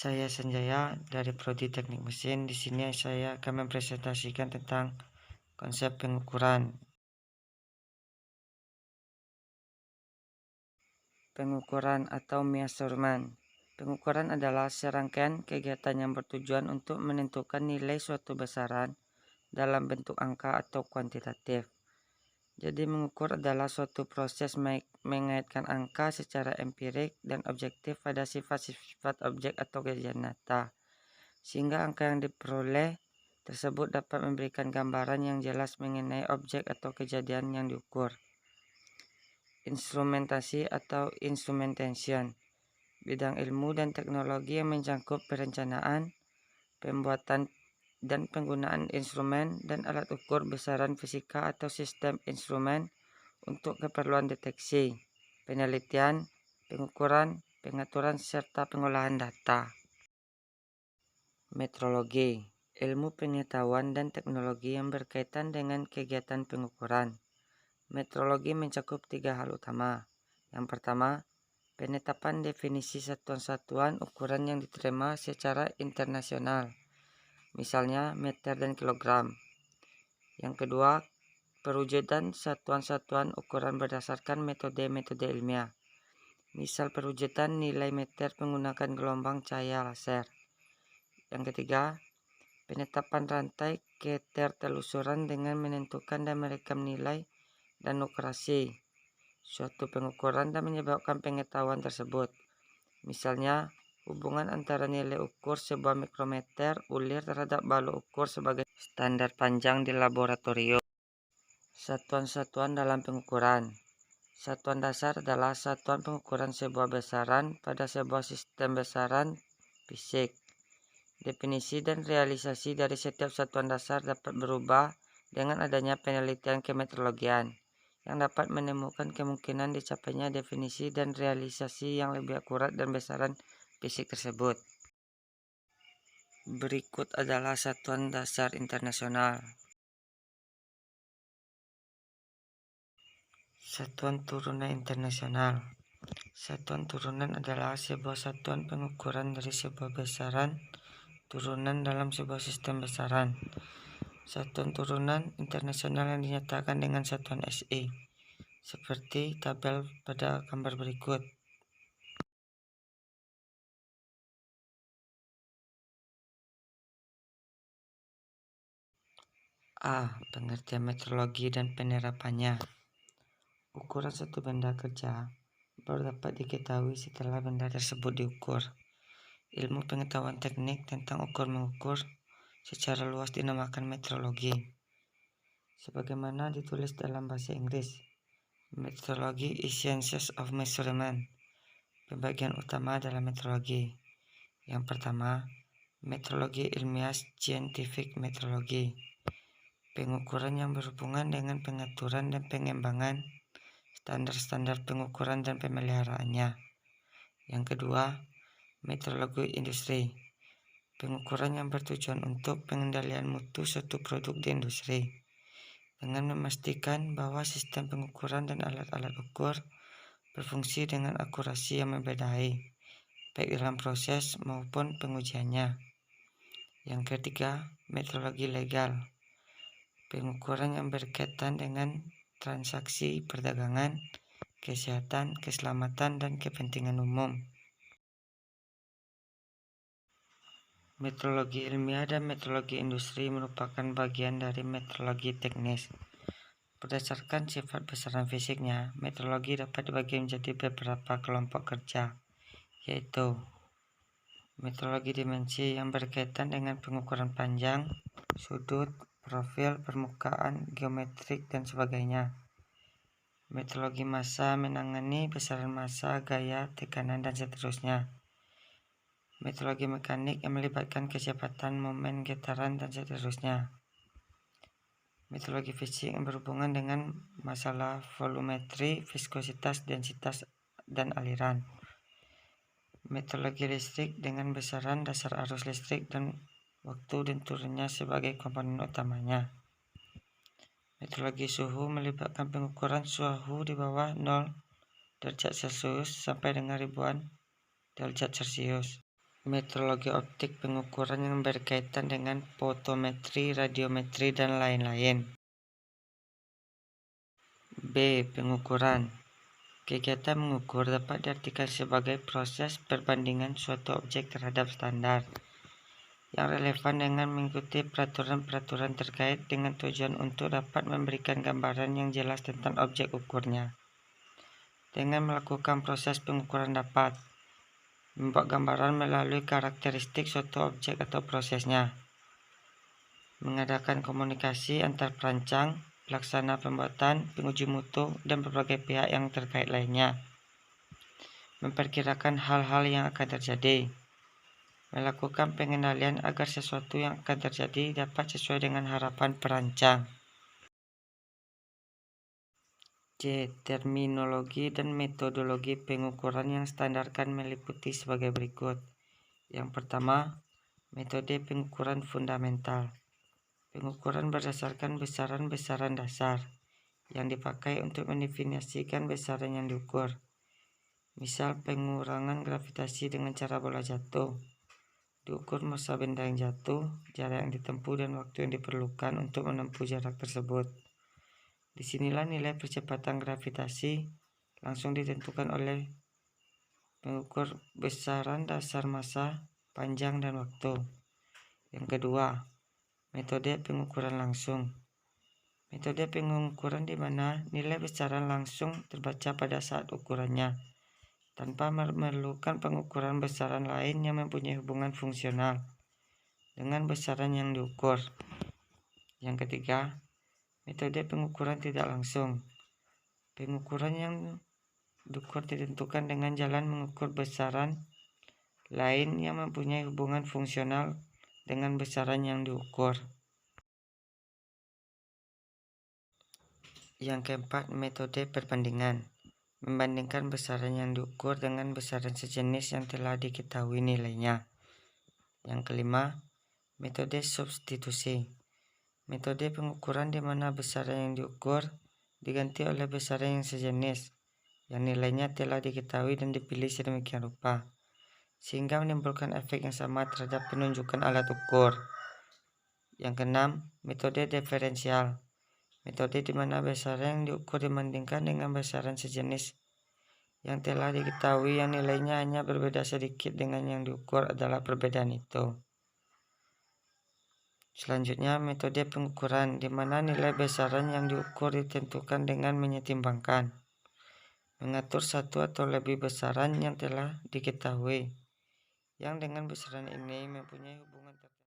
Saya Sanjaya dari Prodi Teknik Mesin. Di sini saya akan mempresentasikan tentang konsep pengukuran. Pengukuran atau measurement. Pengukuran adalah serangkaian kegiatan yang bertujuan untuk menentukan nilai suatu besaran dalam bentuk angka atau kuantitatif. Jadi mengukur adalah suatu proses mengaitkan angka secara empirik dan objektif pada sifat-sifat objek atau kejadian nyata, sehingga angka yang diperoleh tersebut dapat memberikan gambaran yang jelas mengenai objek atau kejadian yang diukur. Instrumentasi atau instrumentation, bidang ilmu dan teknologi yang mencakup perencanaan, pembuatan dan penggunaan instrumen dan alat ukur besaran fisika atau sistem instrumen untuk keperluan deteksi, penelitian, pengukuran, pengaturan, serta pengolahan data. Metrologi, ilmu pengetahuan dan teknologi yang berkaitan dengan kegiatan pengukuran. Metrologi mencakup 3 hal utama. Yang pertama, penetapan definisi satuan-satuan ukuran yang diterima secara internasional, misalnya meter dan kilogram. Yang kedua, perwujudan satuan-satuan ukuran berdasarkan metode-metode ilmiah. Misal perwujudan nilai meter menggunakan gelombang cahaya laser. Yang ketiga, penetapan rantai ketertelusuran dengan menentukan dan merekam nilai dan ukurasi suatu pengukuran dan menyebabkan pengetahuan tersebut. Misalnya, hubungan antara nilai ukur sebuah mikrometer ulir terhadap balok ukur sebagai standar panjang di laboratorium. Satuan-satuan dalam pengukuran. Satuan dasar adalah satuan pengukuran sebuah besaran pada sebuah sistem besaran fisik. Definisi dan realisasi dari setiap satuan dasar dapat berubah dengan adanya penelitian kemetrologian yang dapat menemukan kemungkinan dicapainya definisi dan realisasi yang lebih akurat dan besaran fisik tersebut. Berikut adalah satuan dasar internasional. Satuan turunan internasional. Satuan turunan adalah sebuah satuan pengukuran dari sebuah besaran turunan dalam sebuah sistem besaran. Satuan turunan internasional yang dinyatakan dengan satuan SI, seperti tabel pada gambar berikut. A. Pengertian metrologi dan penerapannya. Ukuran satu benda kerja baru dapat diketahui setelah benda tersebut diukur. Ilmu pengetahuan teknik tentang ukur-mengukur secara luas dinamakan metrologi. Sebagaimana ditulis dalam bahasa Inggris, Metrology is science of measurement. Pembagian utama dalam metrologi. Yang pertama, metrologi ilmiah, scientific metrology. Pengukuran yang berhubungan dengan pengaturan dan pengembangan standar-standar pengukuran dan pemeliharaannya. Yang kedua, metrologi industri. Pengukuran yang bertujuan untuk pengendalian mutu suatu produk di industri dengan memastikan bahwa sistem pengukuran dan alat-alat ukur berfungsi dengan akurasi yang memadai, baik dalam proses maupun pengujiannya. Yang ketiga, metrologi legal. Pengukuran yang berkaitan dengan transaksi perdagangan, kesehatan, keselamatan, dan kepentingan umum. Metrologi ilmiah dan metrologi industri merupakan bagian dari metrologi teknis. Berdasarkan sifat besaran fisiknya, metrologi dapat dibagi menjadi beberapa kelompok kerja, yaitu metrologi dimensi yang berkaitan dengan pengukuran panjang, sudut, profil, permukaan, geometrik, dan sebagainya. Metrologi massa menangani besaran massa, gaya, tekanan, dan seterusnya. Metrologi mekanik yang melibatkan kecepatan, momen, getaran, dan seterusnya. Metrologi fisik yang berhubungan dengan masalah volumetri, viskositas, densitas, dan aliran. Metrologi listrik dengan besaran dasar arus listrik dan waktu dan turunnya sebagai komponen utamanya. Metrologi suhu melibatkan pengukuran suhu di bawah 0 derajat Celcius sampai dengan ribuan derajat Celcius. Metrologi optik pengukuran yang berkaitan dengan fotometri, radiometri, dan lain-lain. B. Pengukuran. Kegiatan mengukur dapat diartikan sebagai proses perbandingan suatu objek terhadap standar yang relevan dengan mengikuti peraturan-peraturan terkait dengan tujuan untuk dapat memberikan gambaran yang jelas tentang objek ukurnya. Dengan melakukan proses pengukuran dapat membuat gambaran melalui karakteristik suatu objek atau prosesnya, mengadakan komunikasi antar perancang, pelaksana pembuatan, penguji mutu, dan berbagai pihak yang terkait lainnya, memperkirakan hal-hal yang akan terjadi, melakukan pengendalian agar sesuatu yang akan terjadi dapat sesuai dengan harapan perancang. C. Terminologi dan metodologi pengukuran yang standarkan meliputi sebagai berikut. Yang pertama, metode pengukuran fundamental. Pengukuran berdasarkan besaran-besaran dasar yang dipakai untuk mendefinisikan besaran yang diukur. Misal pengurangan gravitasi dengan cara bola jatuh. Diukur massa benda yang jatuh, jarak yang ditempuh, dan waktu yang diperlukan untuk menempuh jarak tersebut. Disinilah nilai percepatan gravitasi langsung ditentukan oleh pengukur besaran dasar massa, panjang, dan waktu. Yang kedua, metode pengukuran langsung. Metode pengukuran di mana nilai besaran langsung terbaca pada saat ukurannya, tanpa memerlukan pengukuran besaran lain yang mempunyai hubungan fungsional dengan besaran yang diukur. Yang ketiga, metode pengukuran tidak langsung. Pengukuran yang diukur ditentukan dengan jalan mengukur besaran lain yang mempunyai hubungan fungsional dengan besaran yang diukur. Yang keempat, metode perbandingan. Membandingkan besaran yang diukur dengan besaran sejenis yang telah diketahui nilainya. Yang kelima, metode substitusi. Metode pengukuran di mana besaran yang diukur diganti oleh besaran yang sejenis yang nilainya telah diketahui dan dipilih sedemikian rupa sehingga menimbulkan efek yang sama terhadap penunjukan alat ukur. Yang keenam, metode diferensial. Metode di mana besaran yang diukur dibandingkan dengan besaran sejenis yang telah diketahui yang nilainya hanya berbeda sedikit dengan yang diukur adalah perbedaan itu. Selanjutnya, metode pengukuran di mana nilai besaran yang diukur ditentukan dengan menyetimbangkan, mengatur satu atau lebih besaran yang telah diketahui, yang dengan besaran ini mempunyai hubungan tertentu.